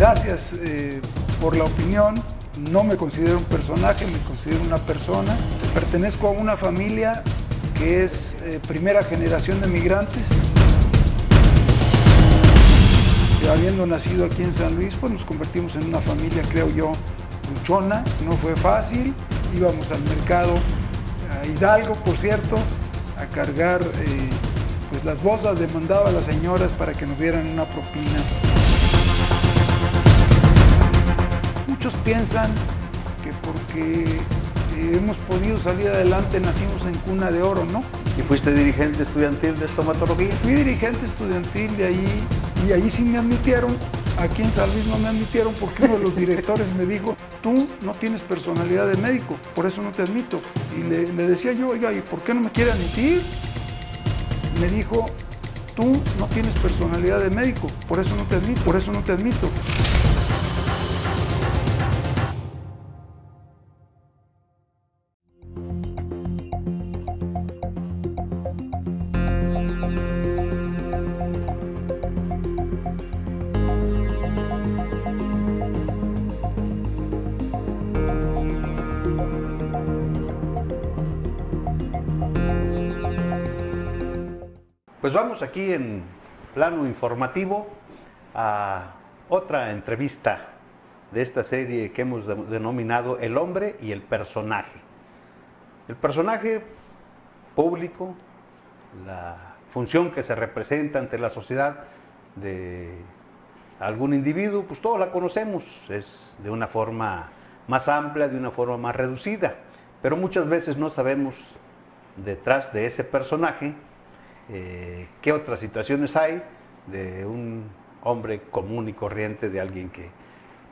Gracias por la opinión. No me considero un personaje, me considero una persona. Pertenezco a una familia que es primera generación de migrantes. Habiendo nacido aquí en San Luis, pues nos convertimos en una familia, creo yo, luchona. No fue fácil. Íbamos al mercado, a Hidalgo, por cierto, a cargar pues las bolsas, demandaba a las señoras para que nos dieran una propina. Muchos piensan que porque hemos podido salir adelante nacimos en cuna de oro, ¿no? ¿Y fuiste dirigente estudiantil de estomatología? Fui dirigente estudiantil de ahí y ahí sí me admitieron. Aquí en San Luis no me admitieron porque uno de los directores me dijo: tú no tienes personalidad de médico, por eso no te admito. Y le decía yo: oiga, ¿y por qué no me quiere admitir? Me dijo: tú no tienes personalidad de médico, por eso no te admito, por eso no te admito. Pues vamos aquí en plano informativo a otra entrevista de esta serie que hemos denominado El hombre y el personaje. El personaje público, la función que se representa ante la sociedad de algún individuo, pues todos la conocemos, es de una forma más amplia, de una forma más reducida, pero muchas veces no sabemos detrás de ese personaje qué otras situaciones hay de un hombre común y corriente, de alguien que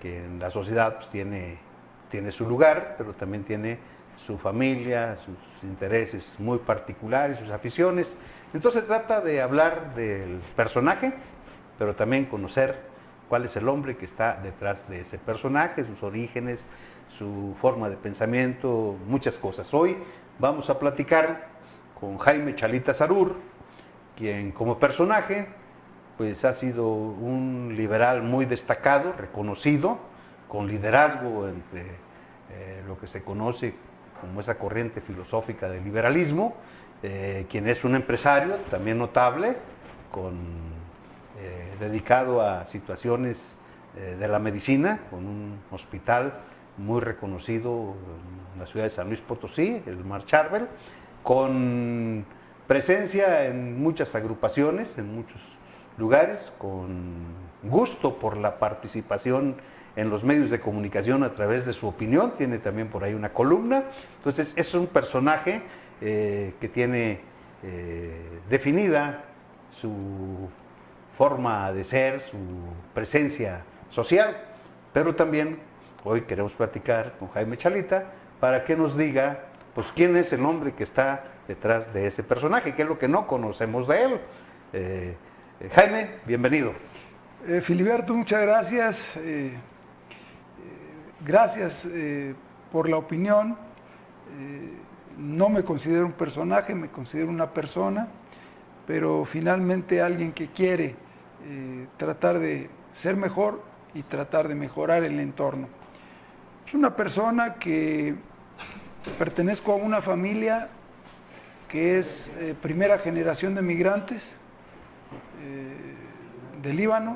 en la sociedad pues, tiene su lugar, pero también tiene su familia, sus intereses muy particulares, sus aficiones. Entonces se trata de hablar del personaje, pero también conocer cuál es el hombre que está detrás de ese personaje, sus orígenes, su forma de pensamiento, muchas cosas. Hoy vamos a platicar con Jaime Chalita Sarur, quien como personaje pues ha sido un liberal muy destacado, reconocido, con liderazgo entre lo que se conoce como esa corriente filosófica del liberalismo, quien es un empresario también notable, dedicado a situaciones de la medicina, con un hospital muy reconocido en la ciudad de San Luis Potosí, el Mar Charbel, con presencia en muchas agrupaciones, en muchos lugares, con gusto por la participación en los medios de comunicación a través de su opinión, tiene también por ahí una columna. Entonces es un personaje que tiene definida su forma de ser, su presencia social, pero también hoy queremos platicar con Jaime Chalita para que nos diga pues quién es el hombre que está detrás de ese personaje, qué es lo que no conocemos de él. Jaime, bienvenido. Filiberto, muchas gracias. Gracias por la opinión. No me considero un personaje, me considero una persona, pero finalmente alguien que quiere tratar de ser mejor y tratar de mejorar el entorno. Es una persona que pertenezco a una familia que es primera generación de migrantes de Líbano,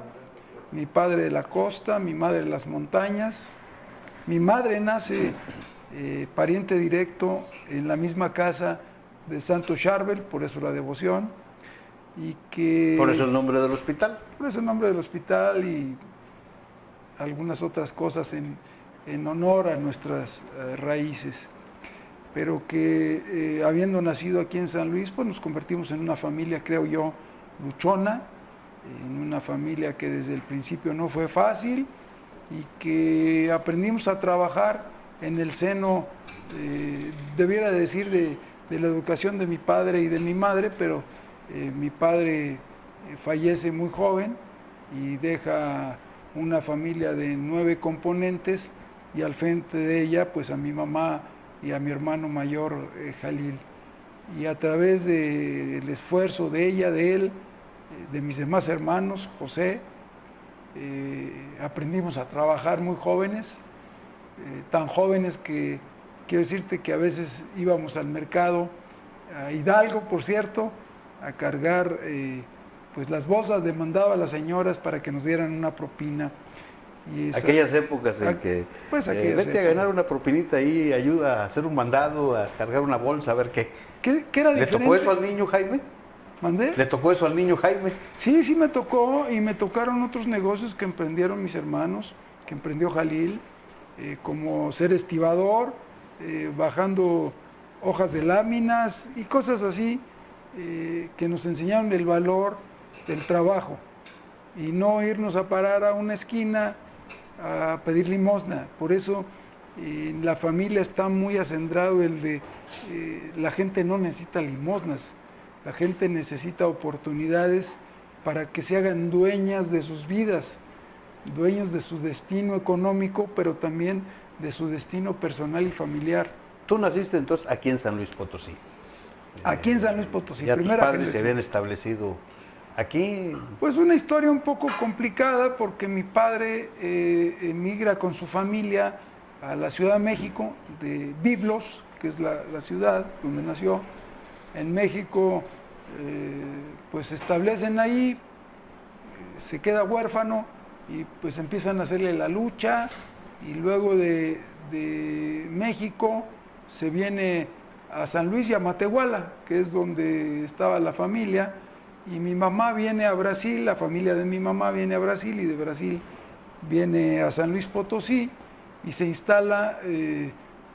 mi padre de la costa, mi madre de las montañas. Mi madre nace pariente directo en la misma casa de Santo Charbel, por eso la devoción. ¿Por eso el nombre del hospital? Por eso el nombre del hospital y algunas otras cosas en honor a nuestras raíces. Pero que habiendo nacido aquí en San Luis, pues nos convertimos en una familia, creo yo, luchona, en una familia que desde el principio no fue fácil y que aprendimos a trabajar en el seno, debiera decir, de la educación de mi padre y de mi madre, pero mi padre fallece muy joven y deja una familia de 9 componentes y al frente de ella pues a mi mamá y a mi hermano mayor Jalil. Y a través del esfuerzo de ella, de él, de mis demás hermanos, José, aprendimos a trabajar muy jóvenes, tan jóvenes que quiero decirte que a veces íbamos al mercado, a Hidalgo, por cierto, a cargar pues las bolsas, demandaba a las señoras para que nos dieran una propina. Y aquellas épocas en que pues vete a ganar una propinita ahí, ayuda a hacer un mandado, a cargar una bolsa, a ver qué. ¿Qué era ¿Le diferente? tocó eso al niño Jaime? ¿Mandé? ¿Le tocó eso al niño Jaime? Sí, sí me tocó, y me tocaron otros negocios que emprendieron mis hermanos, que emprendió Jalil, como ser estibador, bajando hojas de láminas y cosas así, que nos enseñaron el valor del trabajo y no irnos a parar a una esquina a pedir limosna. Por eso en la familia está muy acendrado el de la gente no necesita limosnas, la gente necesita oportunidades para que se hagan dueñas de sus vidas, dueños de su destino económico, pero también de su destino personal y familiar. Tú naciste entonces aquí en San Luis Potosí. Aquí en San Luis Potosí. Ya tus padres se habían establecido aquí. Pues una historia un poco complicada porque mi padre emigra con su familia a la Ciudad de México, de Biblos, que es la ciudad donde nació. En México pues se establecen ahí, se queda huérfano y pues empiezan a hacerle la lucha, y luego de México se viene a San Luis y a Matehuala, que es donde estaba la familia, y mi mamá viene a Brasil, la familia de mi mamá viene a Brasil, y de Brasil viene a San Luis Potosí y se instala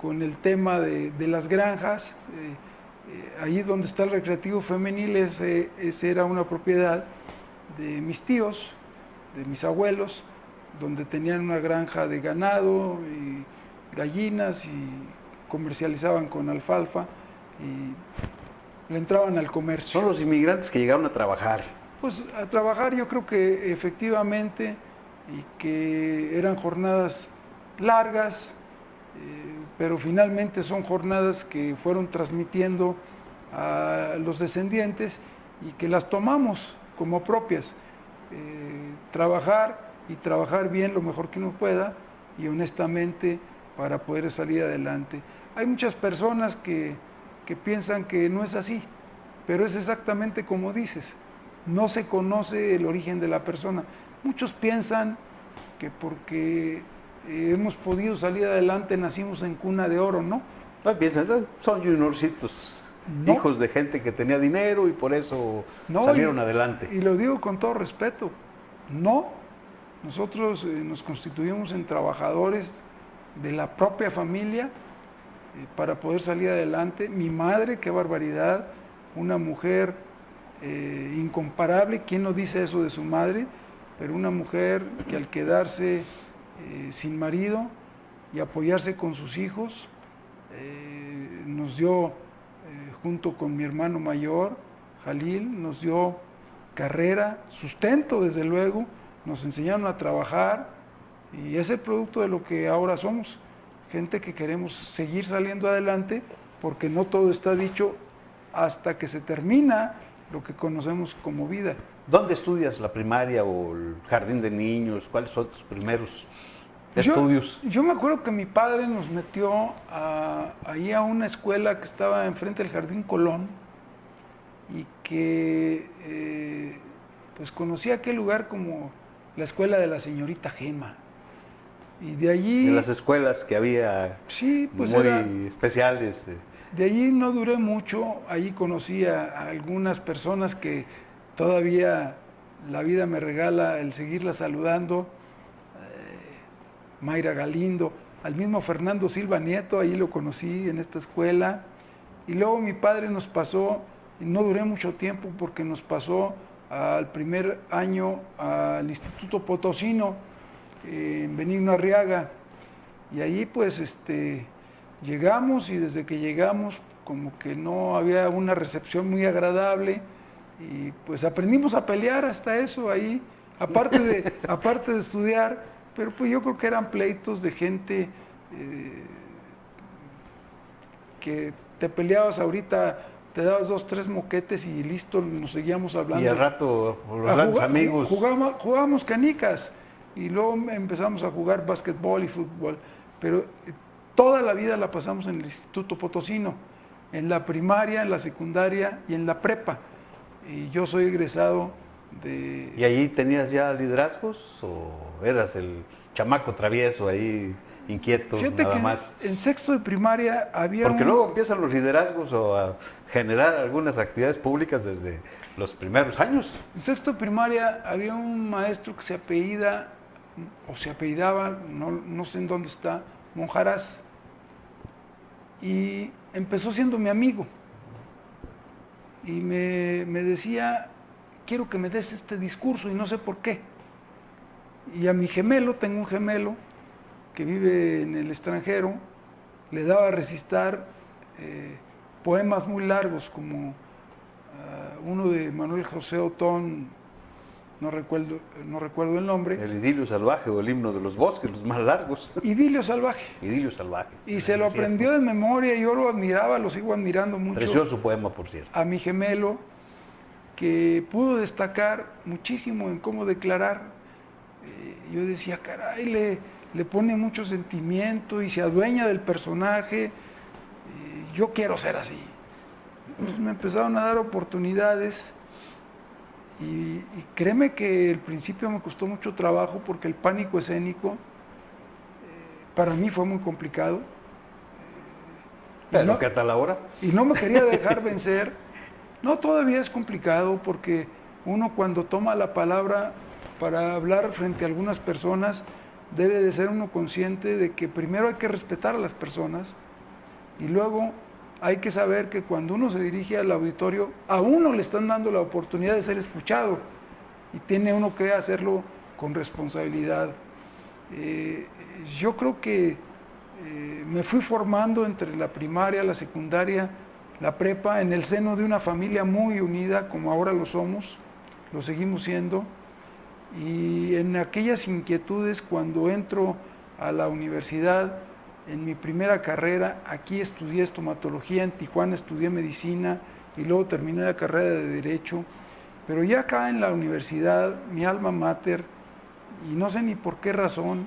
con el tema de las granjas. Allí donde está el recreativo femenil, ese era una propiedad de mis tíos, de mis abuelos, donde tenían una granja de ganado y gallinas y comercializaban con alfalfa y le entraban al comercio. Son los inmigrantes que llegaron a trabajar. Pues a trabajar, yo creo que efectivamente, y que eran jornadas largas, pero finalmente son jornadas que fueron transmitiendo a los descendientes y que las tomamos como propias. Trabajar y trabajar bien lo mejor que uno pueda y honestamente para poder salir adelante. Hay muchas personas que piensan que no es así, pero es exactamente como dices, no se conoce el origen de la persona. Muchos piensan que porque hemos podido salir adelante nacimos en cuna de oro, ¿no? No piensan, son juniorcitos, no. Hijos de gente que tenía dinero y por eso salieron adelante. Y lo digo con todo respeto, no, nosotros nos constituimos en trabajadores de la propia familia para poder salir adelante. Mi madre, qué barbaridad, una mujer incomparable, ¿quién no dice eso de su madre? Pero una mujer que al quedarse sin marido y apoyarse con sus hijos, nos dio, junto con mi hermano mayor, Jalil, nos dio carrera, sustento desde luego, nos enseñaron a trabajar y es el producto de lo que ahora somos, gente que queremos seguir saliendo adelante porque no todo está dicho hasta que se termina lo que conocemos como vida. ¿Dónde estudias la primaria o el jardín de niños? ¿Cuáles son tus primeros estudios? Yo me acuerdo que mi padre nos metió ahí a una escuela que estaba enfrente del Jardín Colón y que pues conocí aquel lugar como la escuela de la señorita Gema. Y de allí... De las escuelas que había, sí, pues muy especiales. De allí no duré mucho, allí conocí a algunas personas que todavía la vida me regala el seguirlas saludando. Mayra Galindo, al mismo Fernando Silva Nieto, ahí lo conocí en esta escuela. Y luego mi padre nos pasó, y no duré mucho tiempo porque nos pasó al primer año al Instituto Potosino, en Benigno Arriaga. Y ahí pues llegamos, y desde que llegamos como que no había una recepción muy agradable y pues aprendimos a pelear hasta eso ahí, aparte de estudiar, pero pues yo creo que eran pleitos de gente que te peleabas ahorita, te dabas 2, 3 moquetes y listo, nos seguíamos hablando. Y al rato, los grandes amigos. Jugábamos canicas. y luego empezamos a jugar básquetbol y fútbol, pero toda la vida la pasamos en el Instituto Potosino, en la primaria, en la secundaria y en la prepa. Y yo soy egresado de... ¿Y ahí tenías ya liderazgos o eras el chamaco travieso ahí, inquieto, Fíjate nada que más? en sexto de primaria había Porque luego empiezan los liderazgos o a generar algunas actividades públicas desde los primeros años. En sexto de primaria había un maestro que se apellida, o se apellidaba, no sé en dónde está, Monjaraz, y empezó siendo mi amigo. Y me decía, quiero que me des este discurso, y no sé por qué. Y a mi gemelo, tengo un gemelo que vive en el extranjero, le daba a recitar poemas muy largos, como uno de Manuel José Otón, no recuerdo el nombre. El idilio salvaje o el himno de los bosques, los más largos. Idilio salvaje. Idilio salvaje. Y se lo aprendió de memoria, y yo lo admiraba, lo sigo admirando mucho. Precioso poema, por cierto. A mi gemelo, que pudo destacar muchísimo en cómo declarar. Yo decía, caray, le pone mucho sentimiento y se adueña del personaje. Yo quiero ser así. Entonces me empezaron a dar oportunidades. Y créeme que al principio me costó mucho trabajo porque el pánico escénico para mí fue muy complicado. Pero ¿qué tal ahora? Y no me quería dejar vencer. No, todavía es complicado porque uno cuando toma la palabra para hablar frente a algunas personas debe de ser uno consciente de que primero hay que respetar a las personas y luego hay que saber que cuando uno se dirige al auditorio, a uno le están dando la oportunidad de ser escuchado y tiene uno que hacerlo con responsabilidad. Yo creo que me fui formando entre la primaria, la secundaria, la prepa, en el seno de una familia muy unida, como ahora lo somos, lo seguimos siendo, y en aquellas inquietudes cuando entro a la universidad, en mi primera carrera, aquí estudié estomatología, en Tijuana estudié medicina y luego terminé la carrera de Derecho. Pero ya acá en la universidad, mi alma mater, y no sé ni por qué razón,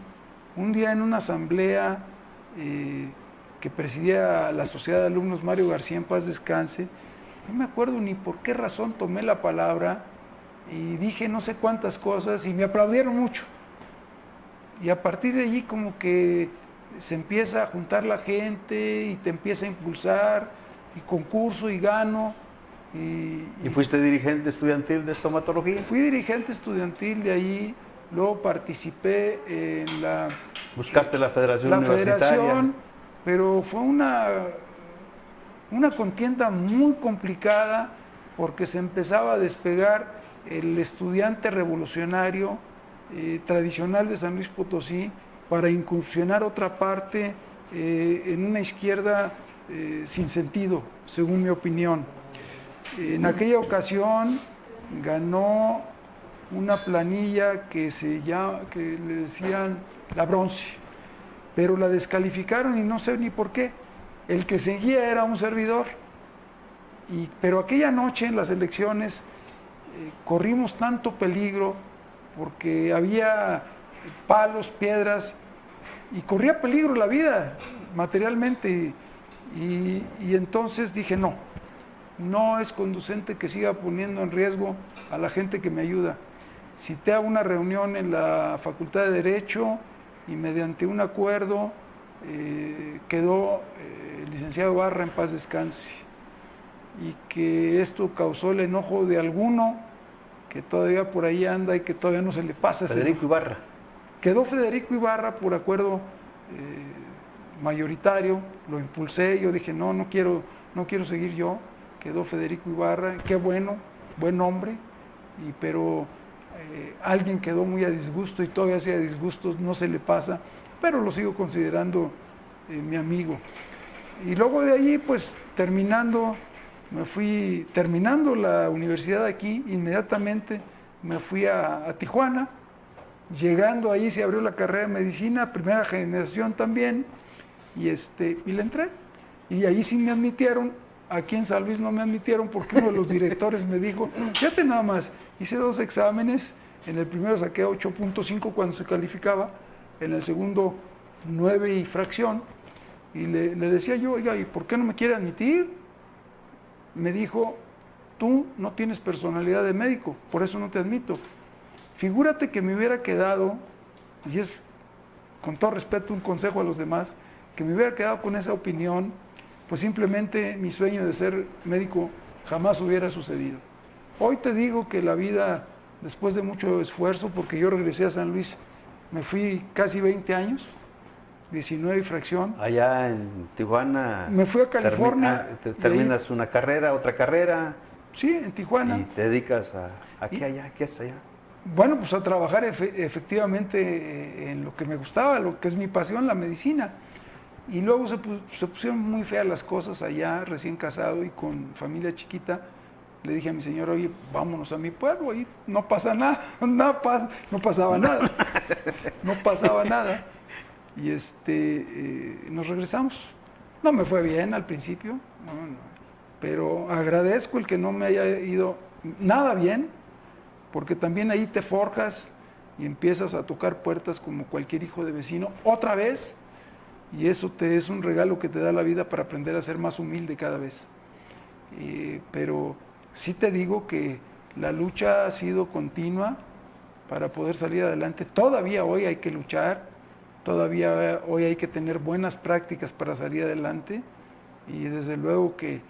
un día en una asamblea que presidía la Sociedad de Alumnos Mario García, en paz descanse, no me acuerdo ni por qué razón tomé la palabra y dije no sé cuántas cosas y me aplaudieron mucho. Y a partir de allí como que se empieza a juntar la gente y te empieza a impulsar, y concurso y gano. ¿Y fuiste dirigente estudiantil de estomatología? Fui dirigente estudiantil de ahí, luego participé en la... ¿Buscaste la federación universitaria? Federación, pero fue una contienda muy complicada porque se empezaba a despegar el estudiante revolucionario tradicional de San Luis Potosí, para incursionar otra parte en una izquierda sin sentido, según mi opinión. En aquella ocasión ganó una planilla que le decían la bronce, pero la descalificaron y no sé ni por qué. El que seguía era un servidor. Pero aquella noche en las elecciones corrimos tanto peligro porque había palos, piedras, y corría peligro la vida materialmente, y entonces dije no es conducente que siga poniendo en riesgo a la gente que me ayuda. Cité a una reunión en la Facultad de Derecho y mediante un acuerdo quedó el licenciado Barra, en paz descanse, y que esto causó el enojo de alguno que todavía por ahí anda y que todavía no se le pasa. Federico Ibarra. Quedó Federico Ibarra por acuerdo mayoritario, lo impulsé, yo dije no quiero seguir yo, quedó Federico Ibarra, qué bueno, buen hombre, pero alguien quedó muy a disgusto y todavía si a disgusto no se le pasa, pero lo sigo considerando mi amigo. Y luego de allí, pues terminando la universidad aquí, inmediatamente me fui a Tijuana. Llegando ahí se abrió la carrera de medicina, primera generación también, y le entré. Y ahí sí me admitieron, aquí en San Luis no me admitieron porque uno de los directores me dijo, fíjate nada más, hice 2 exámenes En el primero saqué 8.5 cuando se calificaba, en el segundo 9 y fracción. Y le decía yo, oiga, ¿y por qué no me quiere admitir? Me dijo, tú no tienes personalidad de médico, por eso no te admito. Figúrate que me hubiera quedado, y es con todo respeto un consejo a los demás, que me hubiera quedado con esa opinión, pues simplemente mi sueño de ser médico jamás hubiera sucedido. Hoy te digo que la vida, después de mucho esfuerzo, porque yo regresé a San Luis, me fui casi 20 años, 19 y fracción. Allá en Tijuana. Me fui a California. Terminas una carrera, otra carrera. Sí, en Tijuana. Y te dedicas a qué allá, qué haces allá. Bueno, pues a trabajar efectivamente en lo que me gustaba, lo que es mi pasión, la medicina. Y luego se pusieron muy feas las cosas allá, recién casado y con familia chiquita. Le dije a mi señora, oye, vámonos a mi pueblo, ahí no pasa nada, no pasaba nada, no pasaba nada. Y nos regresamos. No me fue bien al principio, pero agradezco el que no me haya ido nada bien, porque también ahí te forjas y empiezas a tocar puertas como cualquier hijo de vecino otra vez, y eso es un regalo que te da la vida para aprender a ser más humilde cada vez. Pero sí te digo que la lucha ha sido continua para poder salir adelante. Todavía hoy hay que luchar. Todavía hoy hay que tener buenas prácticas para salir adelante, y desde luego que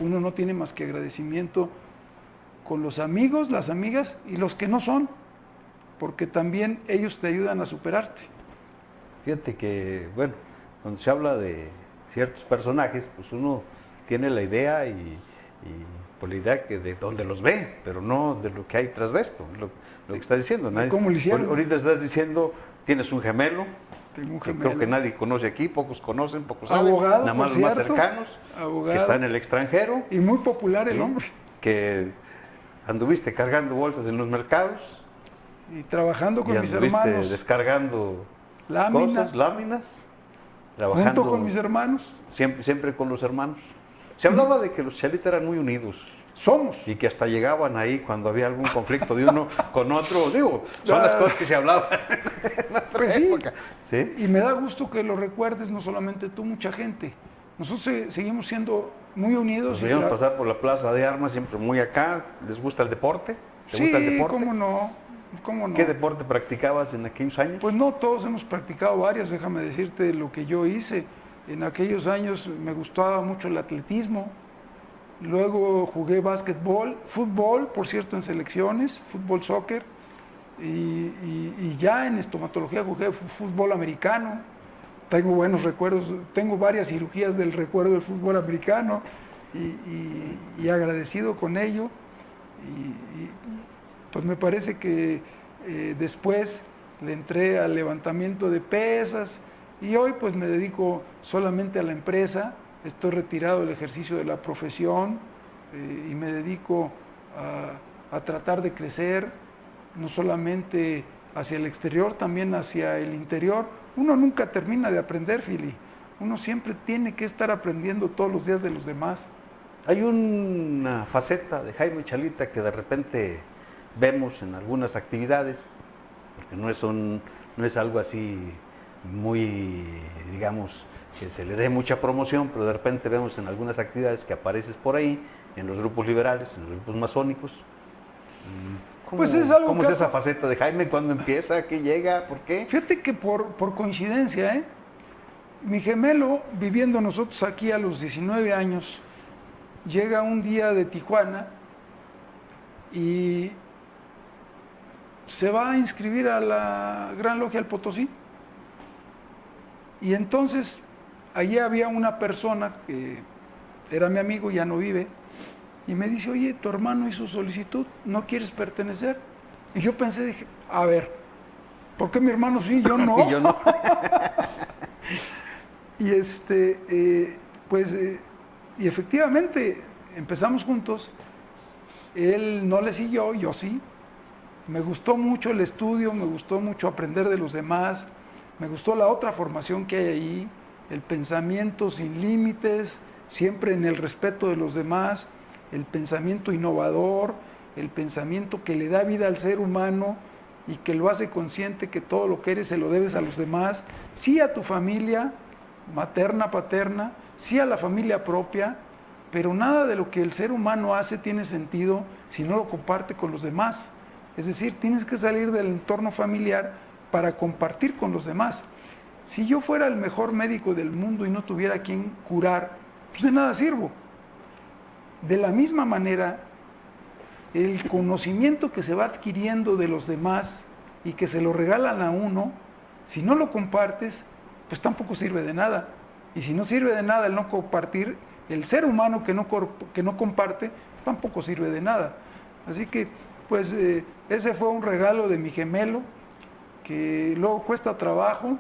uno no tiene más que agradecimiento con los amigos, las amigas y los que no son, porque también ellos te ayudan a superarte. Fíjate que, bueno, cuando se habla de ciertos personajes, pues uno tiene la idea y por la idea que de donde los ve, pero no de lo que hay tras de esto, lo que estás diciendo. ¿Cómo lo hicieron? Ahorita estás diciendo, tienes un gemelo, Tengo un que gemelo. creo que nadie conoce aquí, pocos conocen, pocos saben, Abogado, nada más por los más cierto, cercanos, abogado, que está en el extranjero. y muy popular el ¿sí? hombre. Que anduviste cargando bolsas en los mercados. Y trabajando con y mis anduviste hermanos. descargando Láminas. láminas, trabajando Junto con mis hermanos. siempre con los hermanos. Se hablaba de que los chalitas eran muy unidos Somos. y que hasta llegaban ahí cuando había algún conflicto de uno con otro. Digo, son las cosas que se hablaban en otra Pues sí. época. ¿Sí? Y me da gusto que lo recuerdes, no solamente tú, mucha gente. Nosotros seguimos siendo muy unidos. Nos veíamos pasar por la plaza de armas, siempre muy acá. ¿Les gusta el deporte? ¿Te gusta el deporte? cómo no. ¿Qué deporte practicabas en aquellos años? Pues no, todos hemos practicado varios, déjame decirte lo que yo hice. En aquellos años me gustaba mucho el atletismo, luego jugué básquetbol, fútbol, por cierto, en selecciones, fútbol, soccer, y ya en estomatología jugué fútbol americano. Tengo buenos recuerdos, tengo varias cirugías del recuerdo del fútbol americano y agradecido con ello. Pues me parece que después le entré al levantamiento de pesas y hoy pues me dedico solamente a la empresa, estoy retirado del ejercicio de la profesión y me dedico a tratar de crecer, no solamente hacia el exterior, también hacia el interior. Uno nunca termina de aprender, Fili, uno siempre tiene que estar aprendiendo todos los días de los demás. Hay una faceta de Jaime Chalita que de repente vemos en algunas actividades, porque no es algo así muy, digamos, que se le dé mucha promoción, pero de repente vemos en algunas actividades que apareces por ahí, en los grupos liberales, en los grupos masónicos. ¿Cómo, pues es algo ¿cómo es esa faceta de Jaime? ¿Cuándo empieza? ¿Qué llega? ¿Por qué? Fíjate que por coincidencia, mi gemelo, viviendo nosotros aquí a los 19 años, llega un día de Tijuana y se va a inscribir a la Gran Logia del Potosí. Y entonces, allí había una persona que era mi amigo, ya no vive, y me dice, oye, tu hermano hizo solicitud, ¿no quieres pertenecer? Y yo pensé, dije, a ver, ¿por qué mi hermano sí, yo no? Y yo no. Y y efectivamente empezamos juntos, él no le siguió, yo sí. Me gustó mucho el estudio, me gustó mucho aprender de los demás, me gustó la otra formación que hay ahí, el pensamiento sin límites, siempre en el respeto de los demás, el pensamiento innovador, el pensamiento que le da vida al ser humano y que lo hace consciente que todo lo que eres se lo debes a los demás, sí a tu familia, materna, paterna, sí a la familia propia, pero nada de lo que el ser humano hace tiene sentido si no lo comparte con los demás. Es decir, tienes que salir del entorno familiar para compartir con los demás. Si yo fuera el mejor médico del mundo y no tuviera a quien curar, pues de nada sirvo. De la misma manera, el conocimiento que se va adquiriendo de los demás y que se lo regalan a uno, si no lo compartes, pues tampoco sirve de nada. Y si no sirve de nada el no compartir, el ser humano que no comparte, tampoco sirve de nada. Así que, pues, ese fue un regalo de mi gemelo, que luego cuesta trabajo,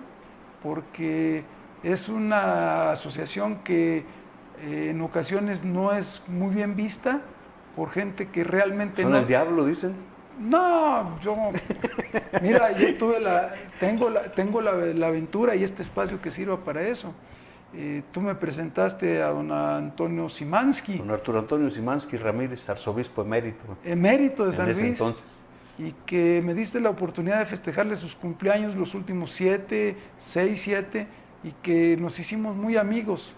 porque es una asociación que en ocasiones no es muy bien vista por gente que realmente ¿Son no... el diablo, dicen? No, mira, yo tengo la aventura y este espacio que sirva para eso. Tú me presentaste a don Antonio Simansky. Don Arturo Antonio Simansky Ramírez, arzobispo emérito. Emérito de San Luis. En ese entonces. Y que me diste la oportunidad de festejarle sus cumpleaños, los últimos 7, y que nos hicimos muy amigos.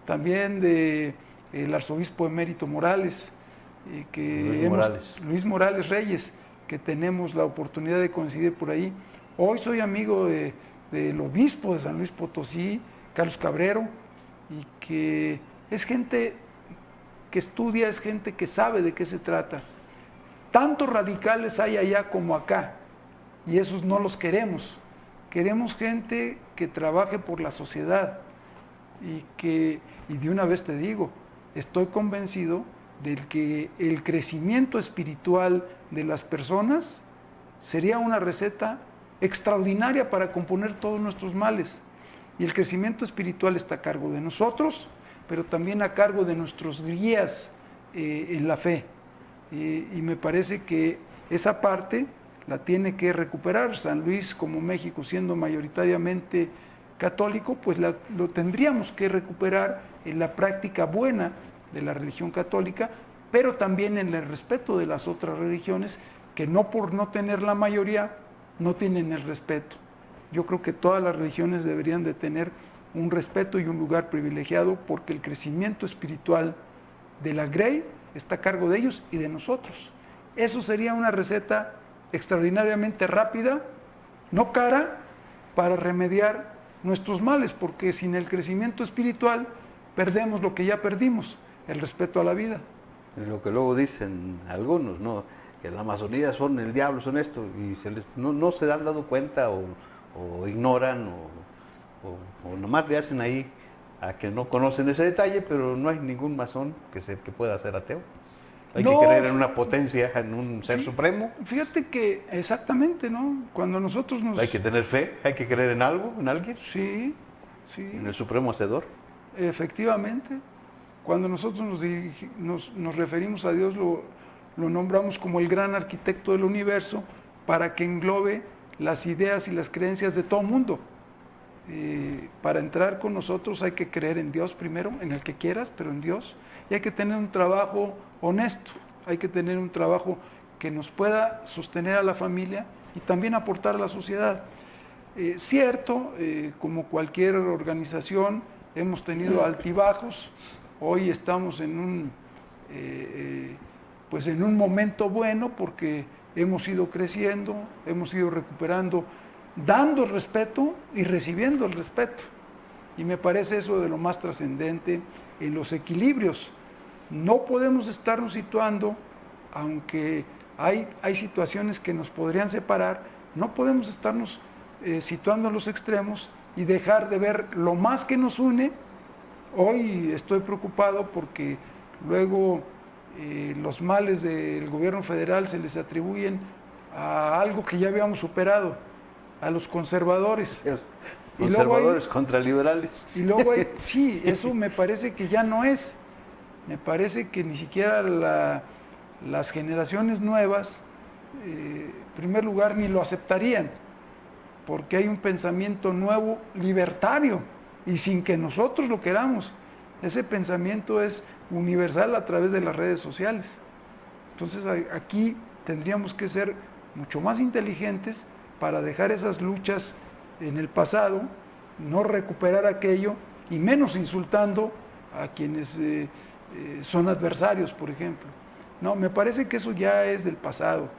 También del arzobispo emérito Morales, Luis Morales Reyes, que tenemos la oportunidad de coincidir por ahí. Hoy soy amigo del obispo de San Luis Potosí, Carlos Cabrero, y que es gente que estudia, es gente que sabe de qué se trata. Tantos radicales hay allá como acá, y esos no los queremos. Queremos gente que trabaje por la sociedad, y de una vez te digo, estoy convencido de que el crecimiento espiritual de las personas sería una receta extraordinaria para componer todos nuestros males. Y el crecimiento espiritual está a cargo de nosotros, pero también a cargo de nuestros guías en la fe. Y me parece que esa parte la tiene que recuperar. San Luis, como México, siendo mayoritariamente católico, pues lo tendríamos que recuperar en la práctica buena de la religión católica, pero también en el respeto de las otras religiones, que no por no tener la mayoría, no tienen el respeto. Yo creo que todas las religiones deberían de tener un respeto y un lugar privilegiado, porque el crecimiento espiritual de la Grey está a cargo de ellos y de nosotros. Eso sería una receta extraordinariamente rápida, no cara, para remediar nuestros males, porque sin el crecimiento espiritual perdemos lo que ya perdimos, el respeto a la vida. Lo que luego dicen algunos, ¿no? Que la masonería son el diablo, son esto, y no se han dado cuenta o ignoran o nomás le hacen ahí a que no conocen ese detalle, pero no hay ningún masón que pueda ser ateo. Hay que creer en una potencia, en un ser supremo. Fíjate que exactamente, ¿no? Cuando nosotros Hay que tener fe, hay que creer en algo, en alguien. Sí. En el supremo hacedor. Efectivamente. Cuando nosotros nos referimos a Dios, lo nombramos como el gran arquitecto del universo, para que englobe las ideas y las creencias de todo el mundo. Para entrar con nosotros hay que creer en Dios primero, en el que quieras, pero en Dios. Y hay que tener un trabajo honesto, hay que tener un trabajo que nos pueda sostener a la familia y también aportar a la sociedad. Cierto, como cualquier organización, hemos tenido altibajos. Hoy estamos en un momento bueno, porque hemos ido creciendo, hemos ido recuperando, dando el respeto y recibiendo el respeto. Y me parece eso de lo más trascendente en los equilibrios. No podemos estarnos situando, aunque hay situaciones que nos podrían separar, no podemos estarnos situando en los extremos y dejar de ver lo más que nos une. Hoy estoy preocupado porque luego los males del gobierno federal se les atribuyen a algo que ya habíamos superado, a los conservadores. Conservadores contra liberales. Y luego sí, eso me parece que ya no es. Me parece que ni siquiera las generaciones nuevas, en primer lugar, ni lo aceptarían, porque hay un pensamiento nuevo, libertario, y sin que nosotros lo queramos. Ese pensamiento es universal a través de las redes sociales. Entonces aquí tendríamos que ser mucho más inteligentes para dejar esas luchas en el pasado, no recuperar aquello y menos insultando a quienes son adversarios, por ejemplo. No, me parece que eso ya es del pasado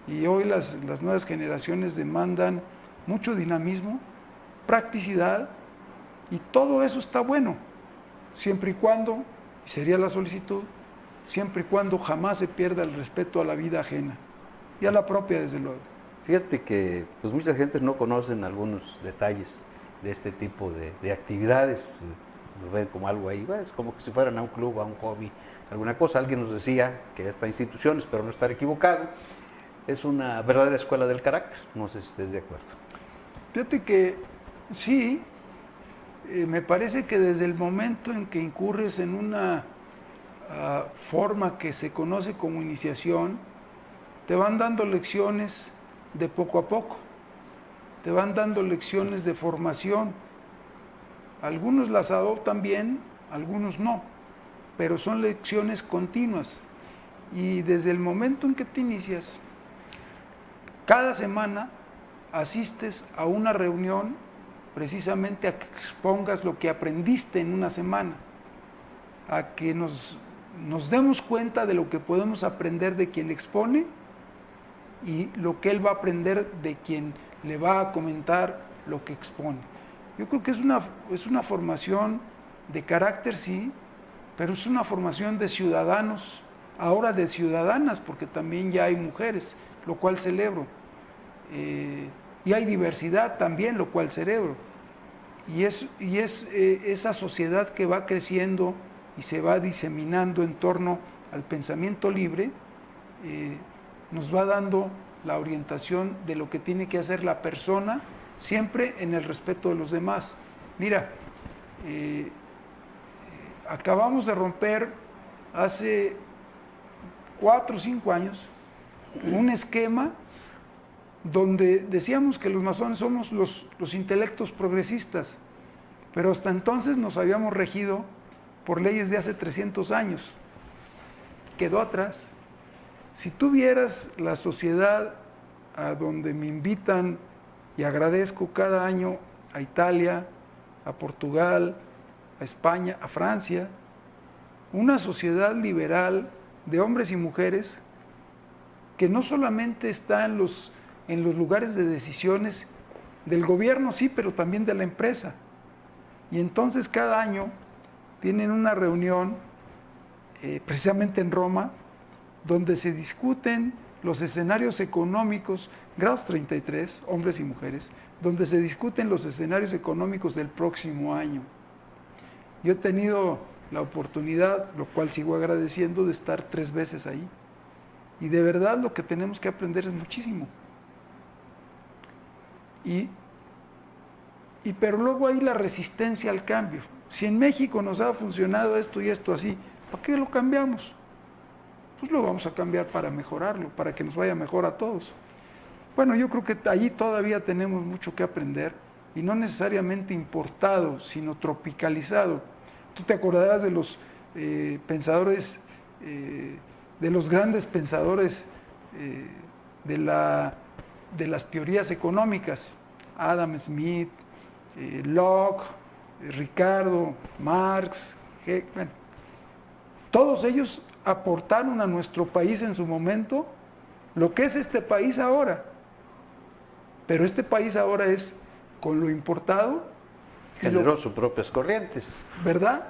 y hoy las nuevas generaciones demandan mucho dinamismo, practicidad y todo eso está bueno, siempre y cuando, y sería la solicitud, siempre y cuando jamás se pierda el respeto a la vida ajena y a la propia, desde luego. Fíjate que pues mucha gente no conocen algunos detalles de este tipo de actividades, lo ven como algo ahí, es como que si fueran a un club, a un hobby, alguna cosa. Alguien nos decía que esta institución, espero no estar equivocado, es una verdadera escuela del carácter, no sé si estés de acuerdo. Fíjate que sí, me parece que desde el momento en que incurres en una forma que se conoce como iniciación, te van dando lecciones de poco a poco, te van dando lecciones de formación. Algunos las adoptan bien, algunos no, pero son lecciones continuas. Y desde el momento en que te inicias, cada semana asistes a una reunión precisamente a que expongas lo que aprendiste en una semana, a que nos demos cuenta de lo que podemos aprender de quien expone y lo que él va a aprender de quien le va a comentar lo que expone. Yo creo que es una formación de carácter, sí, pero es una formación de ciudadanos, ahora de ciudadanas, porque también ya hay mujeres, lo cual celebro. Y hay diversidad también, lo cual celebro. Y es esa sociedad que va creciendo y se va diseminando en torno al pensamiento libre, nos va dando la orientación de lo que tiene que hacer la persona, siempre en el respeto de los demás. Mira, acabamos de romper hace 4 o 5 años un esquema donde decíamos que los masones somos los intelectos progresistas, pero hasta entonces nos habíamos regido por leyes de hace 300 años. Quedó atrás. Si tú vieras la sociedad a donde me invitan, y agradezco cada año, a Italia, a Portugal, a España, a Francia, una sociedad liberal de hombres y mujeres que no solamente está en los lugares de decisiones del gobierno, sí, pero también de la empresa. Y entonces cada año tienen una reunión, precisamente en Roma, donde se discuten los escenarios económicos, grados 33, hombres y mujeres, donde se discuten los escenarios económicos del próximo año. Yo he tenido la oportunidad, lo cual sigo agradeciendo, de estar 3 veces ahí. Y de verdad lo que tenemos que aprender es muchísimo. Pero luego hay la resistencia al cambio. Si en México nos ha funcionado esto y esto así, ¿para qué lo cambiamos? Pues lo vamos a cambiar para mejorarlo, para que nos vaya mejor a todos. Bueno, yo creo que allí todavía tenemos mucho que aprender, y no necesariamente importado, sino tropicalizado. Tú te acordarás de los pensadores, de los grandes pensadores de las teorías económicas, Adam Smith, Locke, Ricardo, Marx, bueno, todos ellos aportaron a nuestro país en su momento lo que es este país ahora. Pero este país ahora es con lo importado. Generó sus propias corrientes. ¿Verdad?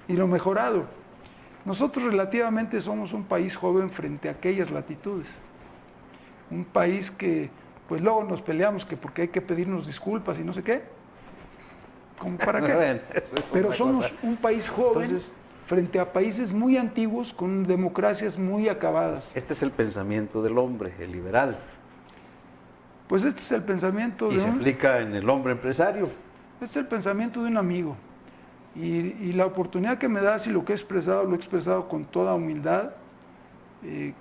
Y lo mejorado. Nosotros relativamente somos un país joven frente a aquellas latitudes. Un país que, pues luego nos peleamos que porque hay que pedirnos disculpas y no sé qué. ¿Cómo para qué? Bueno, pero somos un país joven. Entonces, frente a países muy antiguos con democracias muy acabadas. Este es el pensamiento del hombre, el liberal. Pues este es el pensamiento ¿Y se aplica en el hombre empresario? Este es el pensamiento de un amigo. Y la oportunidad que me das y lo que he expresado, lo he expresado con toda humildad,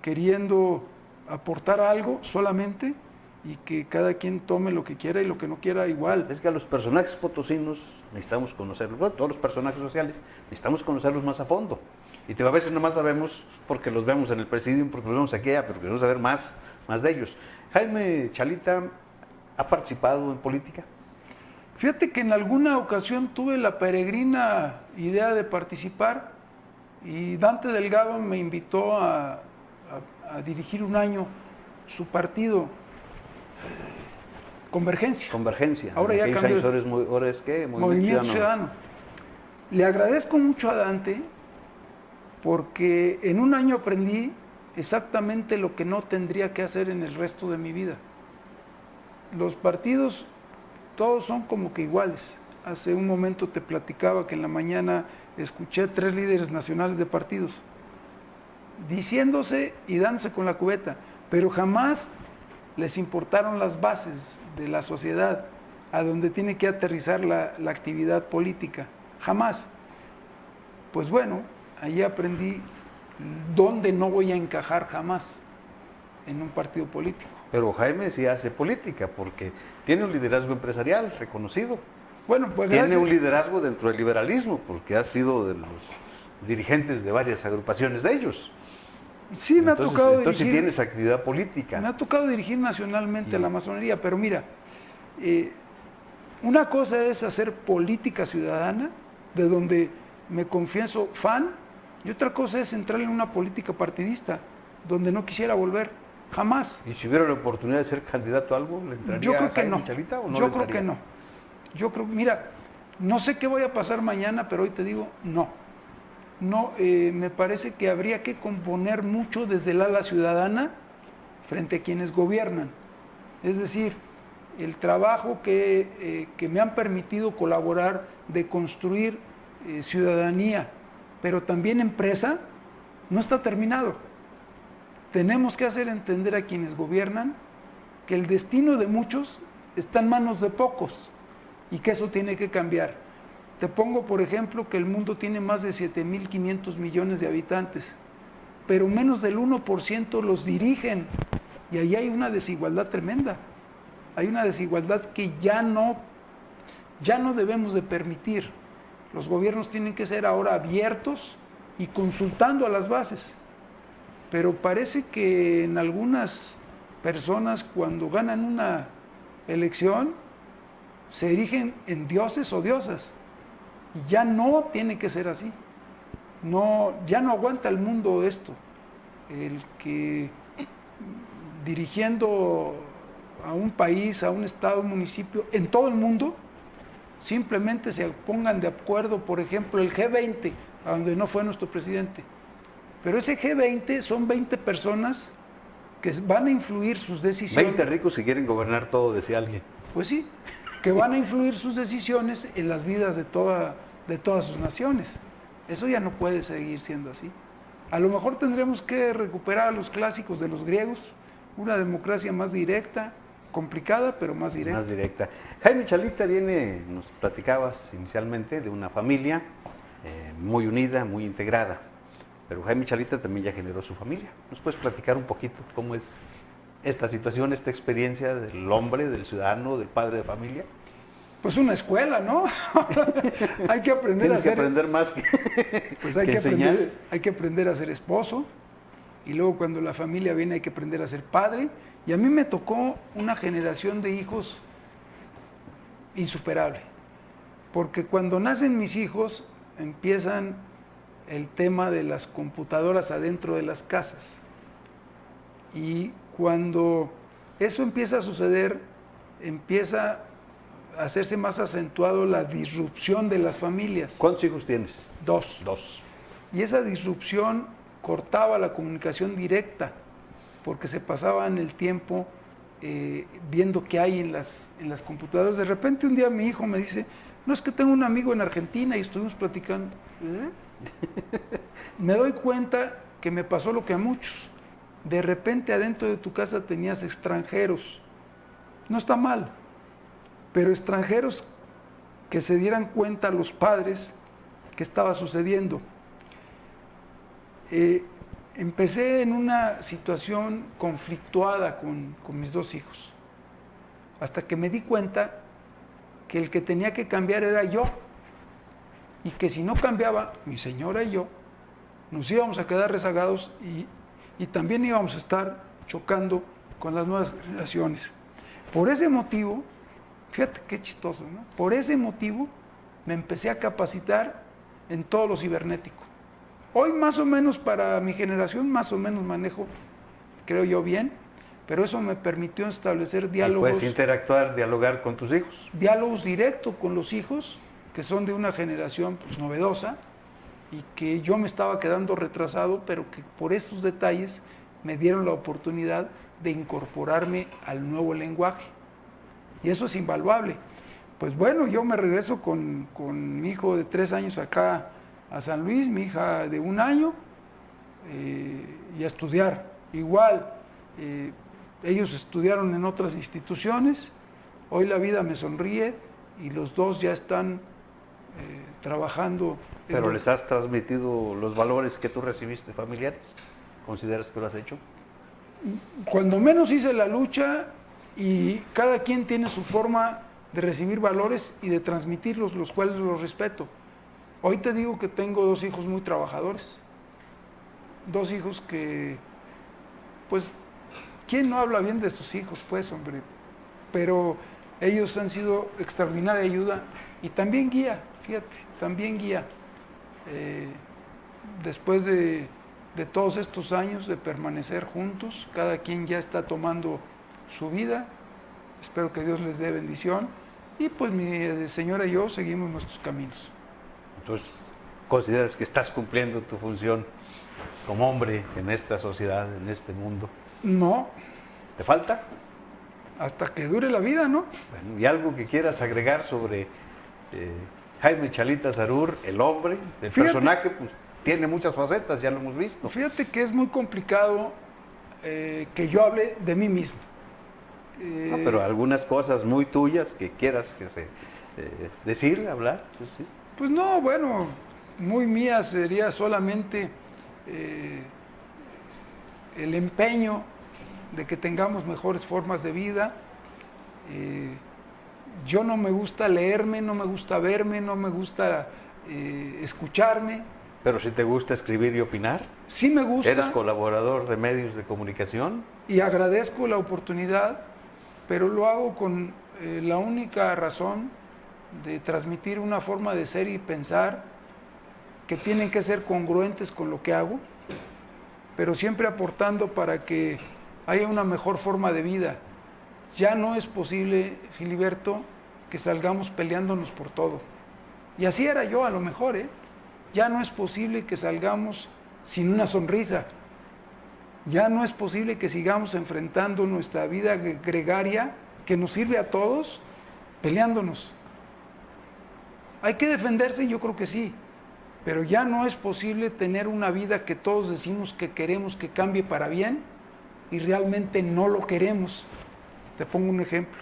queriendo aportar algo solamente, y que cada quien tome lo que quiera y lo que no quiera igual. Es que a los personajes potosinos necesitamos conocerlos, bueno, todos los personajes sociales necesitamos conocerlos más a fondo. Y a veces nomás sabemos porque los vemos en el presidium, porque los vemos aquí, pero queremos saber más de ellos. Jaime Chalita, ¿ha participado en política? Fíjate que en alguna ocasión tuve la peregrina idea de participar y Dante Delgado me invitó a dirigir un año su partido, Convergencia. Convergencia. Ahora ya cambió. Ahora es ¿qué? Movimiento Ciudadano. Le agradezco mucho a Dante porque en un año aprendí exactamente lo que no tendría que hacer en el resto de mi vida. Los partidos, todos son como que iguales. Hace un momento te platicaba que en la mañana escuché 3 líderes nacionales de partidos diciéndose y dándose con la cubeta, pero jamás les importaron las bases de la sociedad, a donde tiene que aterrizar la actividad política. Jamás. Pues bueno, ahí aprendí dónde no voy a encajar jamás en un partido político. Pero Jaime sí hace política, porque tiene un liderazgo empresarial reconocido. Bueno, pues tiene un liderazgo dentro del liberalismo, porque ha sido de los dirigentes de varias agrupaciones de ellos. Sí, me ha tocado dirigir. Entonces sí tienes actividad política. Me ha tocado dirigir nacionalmente a la masonería, pero mira, una cosa es hacer política ciudadana, de donde me confieso fan, y otra cosa es entrar en una política partidista, donde no quisiera volver, jamás. ¿Y si hubiera la oportunidad de ser candidato a algo, le entraría Yo creo que Jaime no. Chalita o no? Yo creo que no. Yo creo, mira, no sé qué voy a pasar mañana, pero hoy te digo, no. No, me parece que habría que componer mucho desde el ala ciudadana frente a quienes gobiernan. Es decir, el trabajo que me han permitido colaborar de construir ciudadanía, pero también empresa, no está terminado. Tenemos que hacer entender a quienes gobiernan que el destino de muchos está en manos de pocos y que eso tiene que cambiar. Te pongo, por ejemplo, que el mundo tiene más de 7.500 millones de habitantes, pero menos del 1% los dirigen. Y ahí hay una desigualdad tremenda. Hay una desigualdad que ya no debemos de permitir. Los gobiernos tienen que ser ahora abiertos y consultando a las bases. Pero parece que en algunas personas, cuando ganan una elección, se erigen en dioses o diosas. Y ya no tiene que ser así. No, ya no aguanta el mundo esto. El que dirigiendo a un país, a un estado, un municipio, en todo el mundo, simplemente se pongan de acuerdo, por ejemplo, el G20, a donde no fue nuestro presidente. Pero ese G20 son 20 personas que van a influir sus decisiones. 20 ricos si quieren gobernar todo, decía alguien. Pues sí, que van a influir sus decisiones en las vidas de todas sus naciones. Eso ya no puede seguir siendo así. A lo mejor tendremos que recuperar a los clásicos de los griegos, una democracia más directa, complicada, pero más directa. Más directa. Jaime Chalita viene, nos platicabas inicialmente, de una familia muy unida, muy integrada. Pero Jaime Chalita también ya generó su familia. ¿Nos puedes platicar un poquito cómo es esta situación, esta experiencia del hombre, del ciudadano, del padre de familia? Pues una escuela, ¿no? Hay que aprender a ser... Tienes que aprender más que, pues hay que aprender a ser esposo, y luego cuando la familia viene hay que aprender a ser padre. Y a mí me tocó una generación de hijos insuperable, porque cuando nacen mis hijos empiezan el tema de las computadoras adentro de las casas. Y cuando eso empieza a suceder, empieza a hacerse más acentuado la disrupción de las familias. ¿Cuántos hijos tienes? 2. 2. Y esa disrupción cortaba la comunicación directa, porque se pasaban el tiempo viendo qué hay en las computadoras. De repente un día mi hijo me dice, no, es que tengo un amigo en Argentina y estuvimos platicando. Me doy cuenta que me pasó lo que a muchos. De repente adentro de tu casa tenías extranjeros. No está mal, pero extranjeros que se dieran cuenta a los padres que estaba sucediendo. Empecé en una situación conflictuada con mis 2 hijos, hasta que me di cuenta que el que tenía que cambiar era yo, y que si no cambiaba mi señora y yo, nos íbamos a quedar rezagados y también íbamos a estar chocando con las nuevas generaciones. Por ese motivo, fíjate qué chistoso, ¿no? Por ese motivo me empecé a capacitar en todo lo cibernético. Hoy más o menos para mi generación, más o menos manejo, creo yo, bien, pero eso me permitió establecer diálogos. Puedes interactuar, dialogar con tus hijos. Diálogos directos con los hijos, que son de una generación pues, novedosa, y que yo me estaba quedando retrasado, pero que por esos detalles me dieron la oportunidad de incorporarme al nuevo lenguaje. Y eso es invaluable. Pues bueno, yo me regreso con mi hijo de 3 años acá a San Luis, mi hija de 1 año, y a estudiar. Igual, ellos estudiaron en otras instituciones, hoy la vida me sonríe y los dos ya están trabajando. ¿Pero les has transmitido los valores que tú recibiste familiares? ¿Consideras que lo has hecho? Cuando menos hice la lucha, y cada quien tiene su forma de recibir valores y de transmitirlos, los cuales los respeto. Hoy te digo que tengo 2 hijos muy trabajadores, 2 hijos que, pues, ¿quién no habla bien de sus hijos? Pues, hombre, pero ellos han sido extraordinaria ayuda y también guía, fíjate, también guía. Después de todos estos años de permanecer juntos, cada quien ya está tomando su vida, espero que Dios les dé bendición, y pues mi señora y yo seguimos nuestros caminos. Entonces, ¿consideras que estás cumpliendo tu función como hombre en esta sociedad, en este mundo? No. ¿Te falta? Hasta que dure la vida, ¿no? Bueno, ¿y algo que quieras agregar sobre Jaime Chalita Sarur, el hombre, el personaje? Pues tiene muchas facetas, ya lo hemos visto. Fíjate que es muy complicado que yo hable de mí mismo. No, pero algunas cosas muy tuyas que quieras decir, hablar, pues sí. Pues no, bueno, muy mía sería solamente el empeño de que tengamos mejores formas de vida. Yo no me gusta leerme, no me gusta verme, no me gusta escucharme. Pero si te gusta escribir y opinar. Sí me gusta. ¿Eres colaborador de medios de comunicación? Y agradezco la oportunidad, pero lo hago con la única razón de transmitir una forma de ser y pensar que tienen que ser congruentes con lo que hago, pero siempre aportando para que haya una mejor forma de vida. Ya no es posible, Filiberto, que salgamos peleándonos por todo. Y así era yo a lo mejor, Ya no es posible que salgamos sin una sonrisa. Ya no es posible que sigamos enfrentando nuestra vida gregaria, que nos sirve a todos, peleándonos. Hay que defenderse, yo creo que sí, pero ya no es posible tener una vida que todos decimos que queremos que cambie para bien y realmente no lo queremos. Te pongo un ejemplo.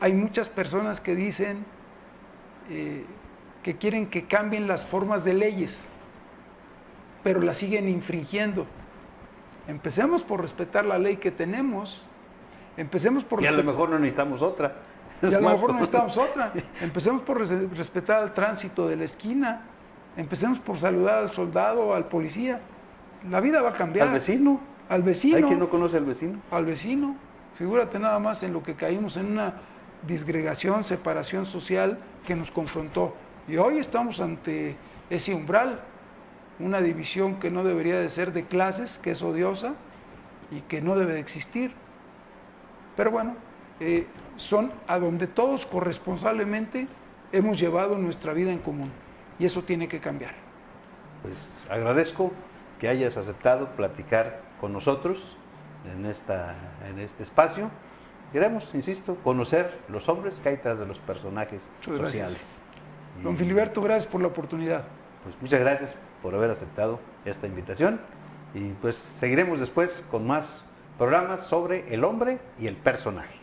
Hay muchas personas que dicen que quieren que cambien las formas de leyes, pero las siguen infringiendo. Empecemos por respetar la ley que tenemos. Empecemos por y a lo mejor no necesitamos otra. Y a lo mejor no necesitamos otra. Empecemos por respetar el tránsito de la esquina. Empecemos por saludar al soldado, al policía. La vida va a cambiar. Al vecino. Al vecino. ¿Hay quien no conoce al vecino? Al vecino. Figúrate nada más en lo que caímos, en una disgregación, separación social que nos confrontó. Y hoy estamos ante ese umbral, una división que no debería de ser de clases, que es odiosa y que no debe de existir. Pero bueno, son a donde todos corresponsablemente hemos llevado nuestra vida en común y eso tiene que cambiar. Pues agradezco que hayas aceptado platicar con nosotros en este espacio. Queremos, insisto, conocer los hombres que hay tras de los personajes sociales. Don Filiberto, gracias por la oportunidad. Pues muchas gracias por haber aceptado esta invitación y pues seguiremos después con más programas sobre el hombre y el personaje.